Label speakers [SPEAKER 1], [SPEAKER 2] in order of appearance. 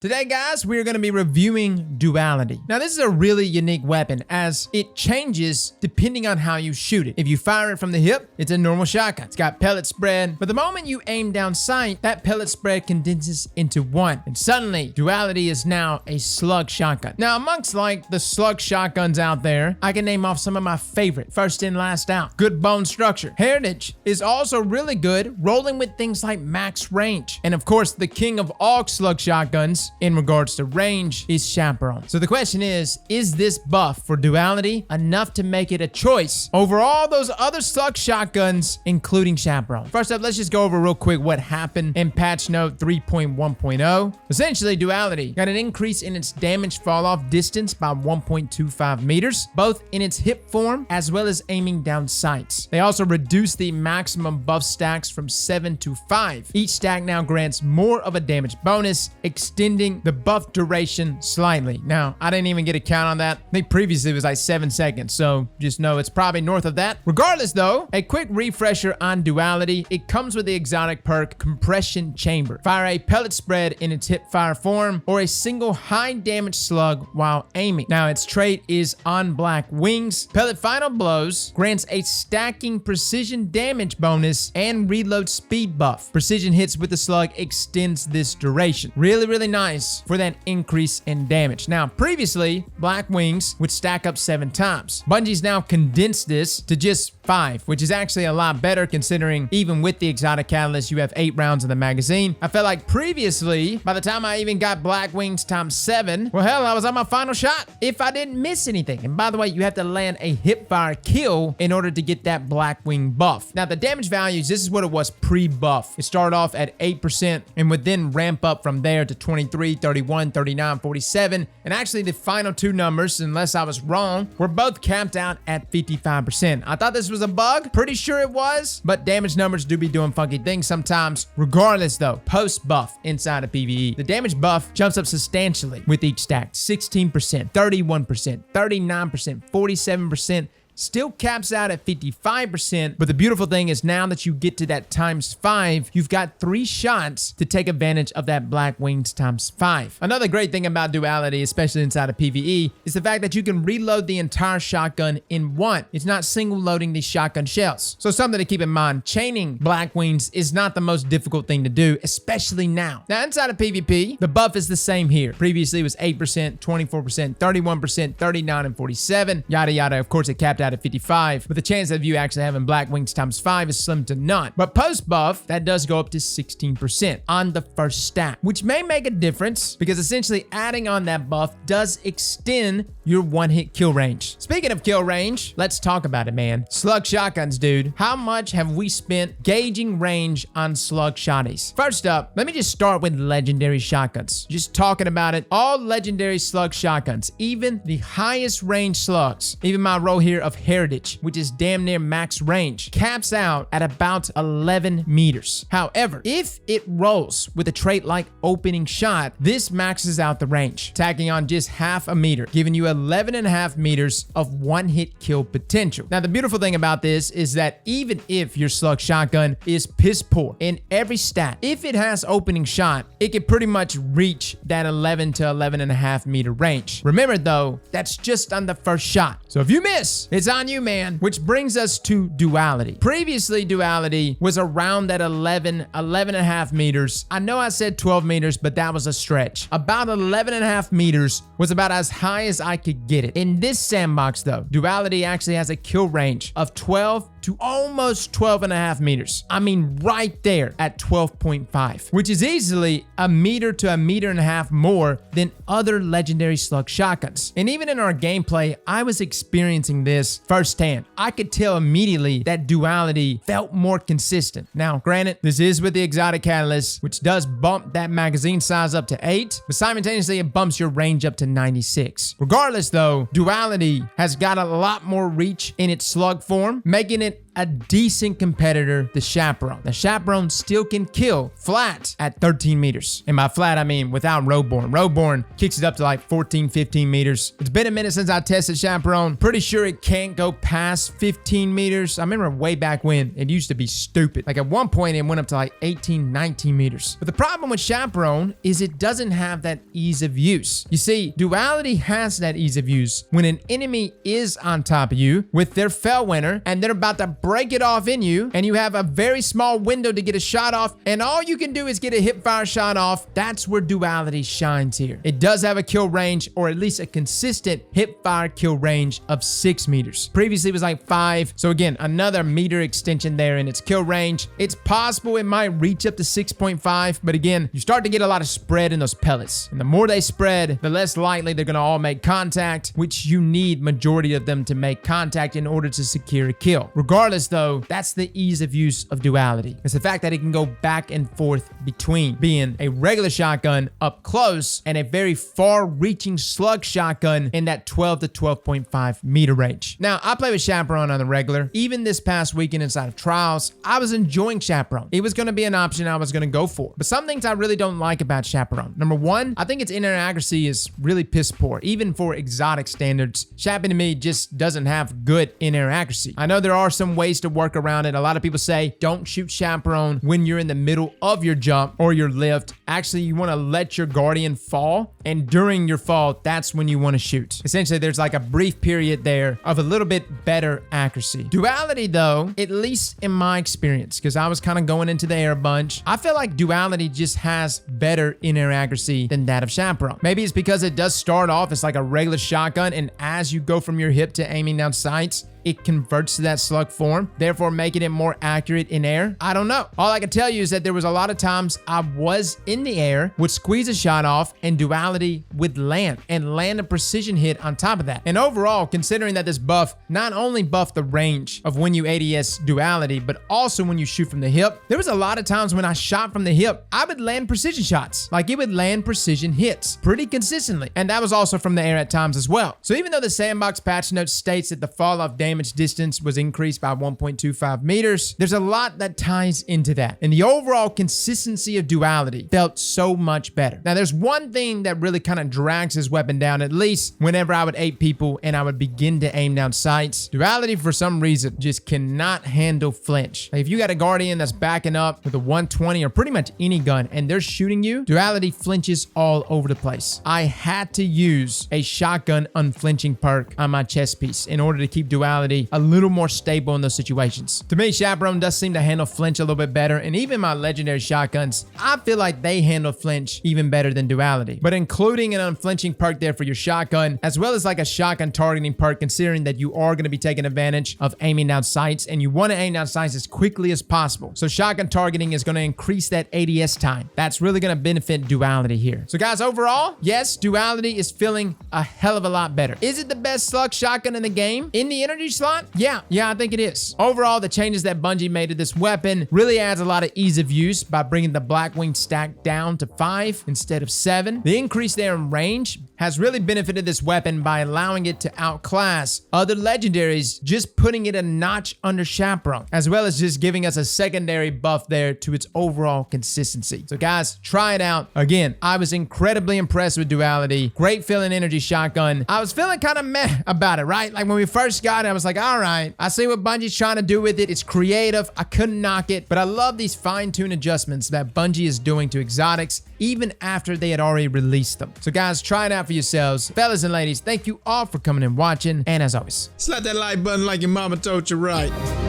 [SPEAKER 1] Today, guys, we are going to be reviewing Duality. Now, this is a really unique weapon as it changes depending on how you shoot it. If you fire it from the hip, it's a normal shotgun. It's got pellet spread, but the moment you aim down sight, that pellet spread condenses into one. And suddenly, Duality is now a slug shotgun. Now, amongst like the slug shotguns out there, I can name off some of my favorite. First in, last out. Good bone structure. Heritage is also really good, rolling with things like max range. And of course, the king of all slug shotguns in regards to range is Chaperone. So the question is this buff for Duality enough to make it a choice over all those other slug shotguns, including Chaperone? First up, let's just go over real quick what happened in patch note 3.1.0. Essentially, Duality got an increase in its damage fall off distance by 1.25 meters, both in its hip form as well as aiming down sights. They also reduced the maximum buff stacks from 7 to 5. Each stack now grants more of a damage bonus, extending the buff duration slightly. Now, I didn't even get a count on that. I think previously it was like 7 seconds, so just know it's probably north of that. Regardless though, a quick refresher on Duality. It comes with the exotic perk Compression Chamber. Fire a pellet spread in its hip fire form or a single high damage slug while aiming. Now, its trait is on black wings. Pellet final blows grants a stacking precision damage bonus and reload speed buff. Precision hits with the slug extends this duration. Really nice for that increase in damage. Now, previously, Black Wings would stack up 7 times. Bungie's now condensed this to just 5, which is actually a lot better considering even with the exotic catalyst, you have 8 rounds in the magazine. I felt like previously, by the time I even got Black Wings times 7, well, hell, I was on my final shot if I didn't miss anything. And by the way, you have to land a hip fire kill in order to get that Black Wing buff. Now, the damage values, this is what it was pre-buff. It started off at 8% and would then ramp up from there to 23, 31, 39, 47, and actually the final 2 numbers, unless I was wrong, were both capped out at 55%. I thought this was a bug, pretty sure it was, but damage numbers do be doing funky things sometimes. Regardless though, post buff inside of PvE, the damage buff jumps up substantially with each stack. 16%, 31%, 39%, 47%, still caps out at 55%, but the beautiful thing is now that you get to that times 5, you've got 3 shots to take advantage of that Black Wings times 5. Another great thing about Duality, especially inside of PvE, is the fact that you can reload the entire shotgun in one. It's not single loading these shotgun shells. So something to keep in mind, chaining Black Wings is not the most difficult thing to do, especially now. Now inside of PvP, the buff is the same here. Previously it was 8%, 24%, 31%, 39, and 47, yada yada. Of course it capped out at 55, but the chance of you actually having Black Wings times 5 is slim to none. But post buff, that does go up to 16% on the first stack, which may make a difference because essentially adding on that buff does extend your one-hit kill range. Speaking of kill range, let's talk about it, man. Slug shotguns, dude. How much have we spent gauging range on slug shotties? First up, let me just start with legendary shotguns. Just talking about it, all legendary slug shotguns, even the highest range slugs, even my row here of Heritage, which is damn near max range, caps out at about 11 meters. However, if it rolls with a trait like opening shot, this maxes out the range, tacking on just half a meter, giving you 11.5 meters of one-hit kill potential. Now, the beautiful thing about this is that even if your slug shotgun is piss poor in every stat, if it has opening shot, it can pretty much reach that 11 to 11.5 meter range. Remember though, that's just on the first shot. So if you miss, it's on you, man. Which brings us to Duality. Previously, Duality was around that 11.5 meters. I know I said 12 meters, but that was a stretch. About 11.5 meters was about as high as I could get it. In this sandbox though, Duality actually has a kill range of 12 to almost 12.5 meters. I mean, right there at 12.5, which is easily a meter to a meter and a half more than other legendary slug shotguns. And even in our gameplay, I was experiencing this firsthand. I could tell immediately that Duality felt more consistent. Now, granted, this is with the exotic catalyst, which does bump that magazine size up to 8, but simultaneously it bumps your range up to 96. Regardless though, Duality has got a lot more reach in its slug form, making it a decent competitor to Chaperone. The Chaperone still can kill flat at 13 meters. And by flat, I mean without Roadborne. Roadborne kicks it up to like 14, 15 meters. It's been a minute since I tested Chaperone. Pretty sure it can't go past 15 meters. I remember way back when it used to be stupid. Like at one point it went up to like 18, 19 meters. But the problem with Chaperone is it doesn't have that ease of use. You see, Duality has that ease of use when an enemy is on top of you with their Fellwinter and they're about to break it off in you and you have a very small window to get a shot off and all you can do is get a hip fire shot off. That's where Duality shines here. It does have a kill range, or at least a consistent hip fire kill range of 6 meters. Previously it was like 5. So again, another meter extension there in its kill range. It's possible it might reach up to 6.5, but again, you start to get a lot of spread in those pellets. And the more they spread, the less likely they're gonna all make contact, which you need majority of them to make contact in order to secure a kill. Regardless though, that's the ease of use of Duality. It's the fact that it can go back and forth between being a regular shotgun up close and a very far-reaching slug shotgun in that 12 to 12.5 meter range. Now, I play with Chaperone on the regular. Even this past weekend inside of Trials, I was enjoying Chaperone. It was going to be an option I was going to go for. But some things I really don't like about Chaperone. Number one, I think its inner accuracy is really piss poor. Even for exotic standards, Chappy to me just doesn't have good inner accuracy. I know there are some ways to work around it. A lot of people say don't shoot Chaperone when you're in the middle of your jump or your lift. Actually, you want to let your Guardian fall, and during your fall, that's when you want to shoot. Essentially, there's like a brief period there of a little bit better accuracy. Duality though, at least in my experience, because I was kind of going into the air a bunch, I feel like Duality just has better inner accuracy than that of Chaperone. Maybe it's because it does start off as like a regular shotgun, and as you go from your hip to aiming down sights, it converts to that slug form, therefore making it more accurate in air. I don't know. All I can tell you is that there was a lot of times I was in the air, would squeeze a shot off, and Duality would land a precision hit on top of that. And overall, considering that this buff not only buffed the range of when you ADS Duality, but also when you shoot from the hip, there was a lot of times when I shot from the hip, I would land precision shots. Like it would land precision hits pretty consistently. And that was also from the air at times as well. So even though the sandbox patch note states that the fall off damage distance was increased by 1.25 meters, there's a lot that ties into that. And the overall consistency of Duality felt so much better. Now, there's one thing that really kind of drags his weapon down, at least whenever I would ape people and I would begin to aim down sights. Duality, for some reason, just cannot handle flinch. Like if you got a Guardian that's backing up with a 120 or pretty much any gun and they're shooting you, Duality flinches all over the place. I had to use a shotgun unflinching perk on my chest piece in order to keep Duality a little more stable in those situations. To me, Chaperone does seem to handle flinch a little bit better, and even my legendary shotguns, I feel like they handle flinch even better than Duality. But including an unflinching perk there for your shotgun, as well as like a shotgun targeting perk, considering that you are going to be taking advantage of aiming down sights, and you want to aim down sights as quickly as possible. So shotgun targeting is going to increase that ADS time. That's really going to benefit Duality here. So guys, overall, yes, Duality is feeling a hell of a lot better. Is it the best slug shotgun in the game? In the energy slot? Yeah, I think it is. Overall, the changes that Bungie made to this weapon really adds a lot of ease of use by bringing the Blackwing stack down to 5 instead of 7. The increase there in range has really benefited this weapon by allowing it to outclass other legendaries, just putting it a notch under Chaperone, as well as just giving us a secondary buff there to its overall consistency. So guys, try it out. Again, I was incredibly impressed with Duality. Great feeling energy shotgun. I was feeling kind of meh about it, right? Like when we first got it, I was like, all right, I see what Bungie's trying to do with it. It's creative. I couldn't knock it, but I love these fine-tuned adjustments that Bungie is doing to exotics, even after they had already released them. So guys, try it out for yourselves. Fellas and ladies, thank you all for coming and watching, and as always,
[SPEAKER 2] slap that like button like your mama told you right.